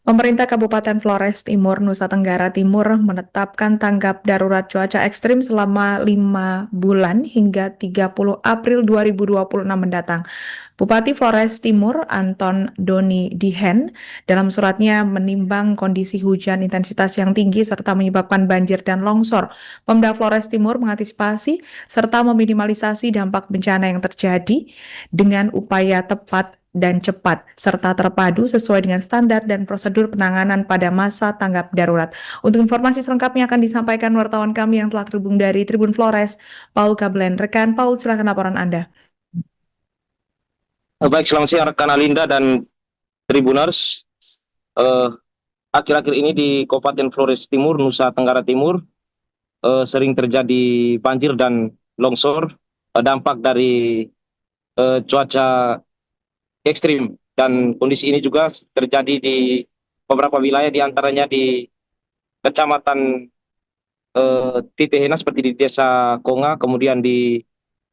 Pemerintah Kabupaten Flores Timur, Nusa Tenggara Timur menetapkan tanggap darurat cuaca ekstrim selama 5 bulan hingga 30 April 2026 mendatang. Bupati Flores Timur, Anton Doni Dihen, dalam suratnya menimbang kondisi hujan intensitas yang tinggi serta menyebabkan banjir dan longsor. Pemda Flores Timur mengantisipasi serta meminimalisasi dampak bencana yang terjadi dengan upaya tepat dan cepat, serta terpadu sesuai dengan standar dan prosedur penanganan pada masa tanggap darurat. Untuk informasi selengkapnya akan disampaikan wartawan kami yang telah terhubung dari Tribun Flores, Paul Kablen. Rekan Paul, silakan laporan Anda. Baik, selamat siang rekan Alinda dan Tribuners. Eh, Akhir-akhir ini di Kabupaten Flores Timur, Nusa Tenggara Timur, sering terjadi banjir dan longsor, dampak dari cuaca ekstrim. Dan kondisi ini juga terjadi di beberapa wilayah, di antaranya di Kecamatan Titehena seperti di Desa Konga, kemudian di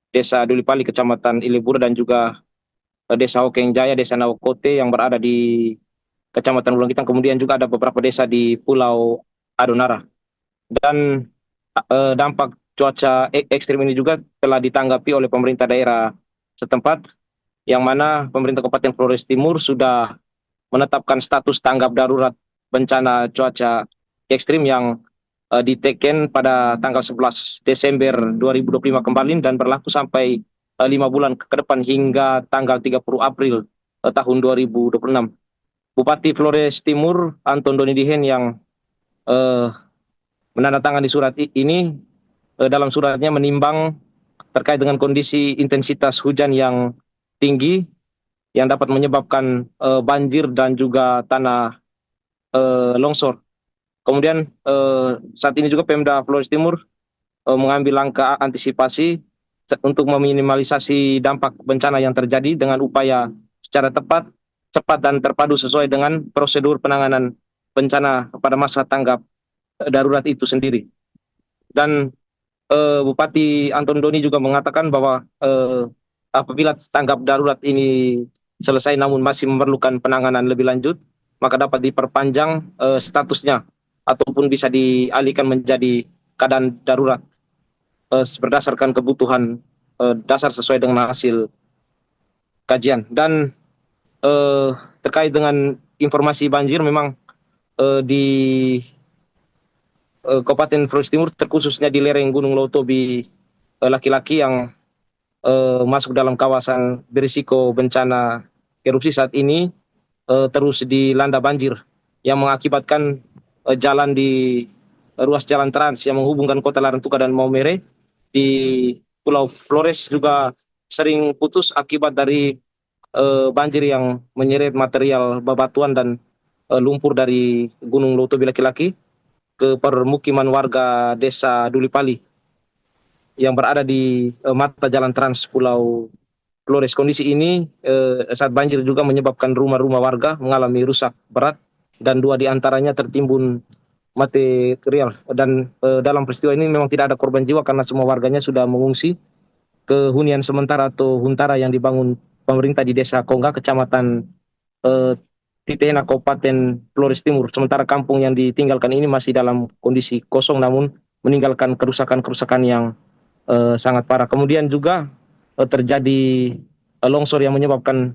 Desa Dulipali, Kecamatan Ilebur, dan juga Desa Hokeng Jaya, Desa Nawakote yang berada di Kecamatan Bulangkitang, kemudian juga ada beberapa desa di Pulau Adonara. Dan dampak cuaca ekstrim ini juga telah ditanggapi oleh pemerintah daerah setempat, yang mana pemerintah Kabupaten Flores Timur sudah menetapkan status tanggap darurat bencana cuaca ekstrim yang diteken pada tanggal 11 Desember 2025 kembali dan berlaku sampai 5 bulan ke depan hingga tanggal 30 April tahun 2026. Bupati Flores Timur, Anton Doni Dihen, yang eh, menandatangani surat ini, dalam suratnya menimbang terkait dengan kondisi intensitas hujan yang tinggi yang dapat menyebabkan banjir dan juga tanah longsor. Kemudian saat ini juga Pemda Flores Timur mengambil langkah antisipasi untuk meminimalisasi dampak bencana yang terjadi dengan upaya secara tepat, cepat, dan terpadu sesuai dengan prosedur penanganan bencana pada masa tanggap darurat itu sendiri. Dan Bupati Anton Doni juga mengatakan bahwa apabila tanggap darurat ini selesai namun masih memerlukan penanganan lebih lanjut, maka dapat diperpanjang statusnya ataupun bisa dialihkan menjadi keadaan darurat berdasarkan kebutuhan dasar sesuai dengan hasil kajian. Dan terkait dengan informasi banjir, memang di Kabupaten Flores Timur, terkhususnya di lereng Gunung Lautobi laki-laki yang masuk dalam kawasan berisiko bencana erupsi saat ini, terus dilanda banjir yang mengakibatkan jalan di ruas jalan trans yang menghubungkan kota Larantuka dan Maumere di Pulau Flores juga sering putus akibat dari banjir yang menyeret material bebatuan dan lumpur dari Gunung Lautobi laki-laki ke permukiman warga Desa Dulipali yang berada di mata jalan trans Pulau Flores. Kondisi ini saat banjir juga menyebabkan rumah-rumah warga mengalami rusak berat dan 2 diantaranya tertimbun material. Dan dalam peristiwa ini memang tidak ada korban jiwa karena semua warganya sudah mengungsi ke hunian sementara atau huntara yang dibangun pemerintah di Desa Kongga, Kecamatan Titena, Kabupaten Flores Timur. Sementara kampung yang ditinggalkan ini masih dalam kondisi kosong namun meninggalkan kerusakan-kerusakan yang sangat parah. Kemudian juga terjadi longsor yang menyebabkan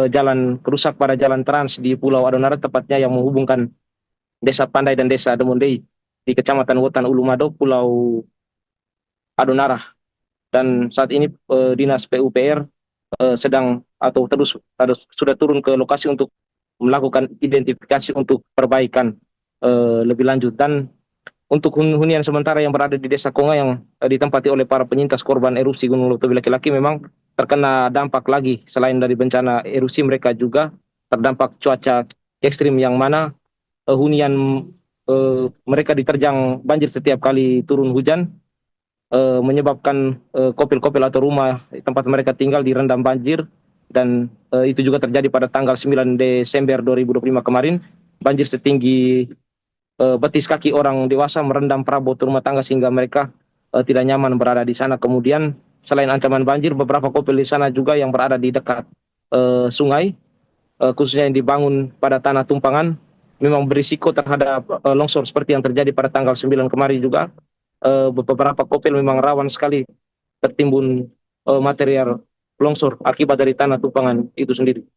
jalan rusak pada jalan trans di Pulau Adonara, tepatnya yang menghubungkan Desa Pandai dan Desa Demondei di Kecamatan Wotan Ulumado, Pulau Adonara. Dan saat ini Dinas PUPR sedang atau terus sudah turun ke lokasi untuk melakukan identifikasi untuk perbaikan lebih lanjut. Dan untuk hunian sementara yang berada di Desa Konga yang ditempati oleh para penyintas korban erupsi Gunung Lautobi laki-laki memang terkena dampak lagi. Selain dari bencana erupsi, mereka juga terdampak cuaca ekstrim yang mana hunian mereka diterjang banjir setiap kali turun hujan, menyebabkan kopil-kopil atau rumah tempat mereka tinggal direndam banjir. Dan itu juga terjadi pada tanggal 9 Desember 2025 kemarin. Banjir setinggi betis kaki orang dewasa merendam perabot rumah tangga sehingga mereka tidak nyaman berada di sana. Kemudian selain ancaman banjir, beberapa kopil di sana juga yang berada di dekat sungai, khususnya yang dibangun pada tanah tumpangan, memang berisiko terhadap longsor seperti yang terjadi pada tanggal 9 kemarin juga. Beberapa kopel memang rawan sekali tertimbun material longsor akibat dari tanah tumpangan itu sendiri.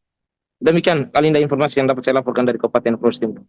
Demikian Kalinda informasi yang dapat saya laporkan dari Kabupaten Flores Timur.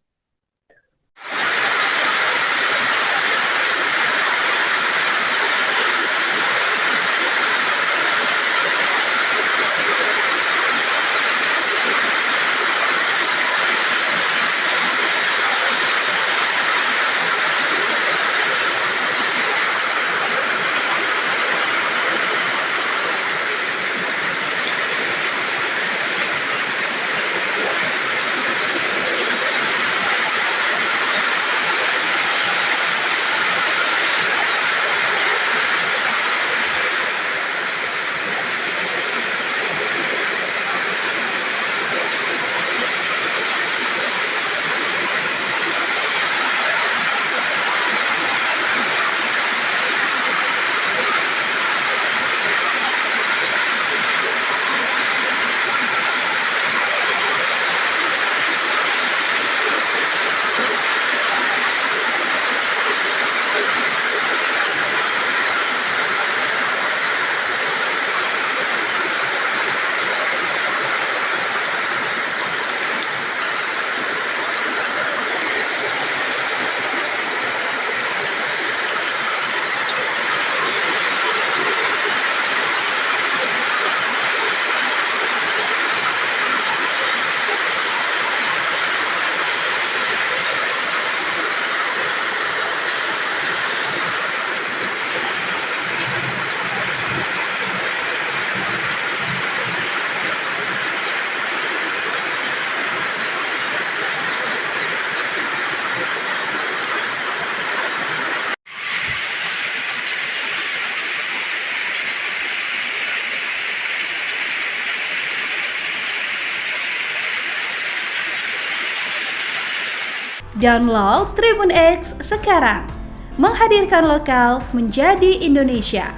Download Tribun X sekarang, menghadirkan lokal menjadi Indonesia.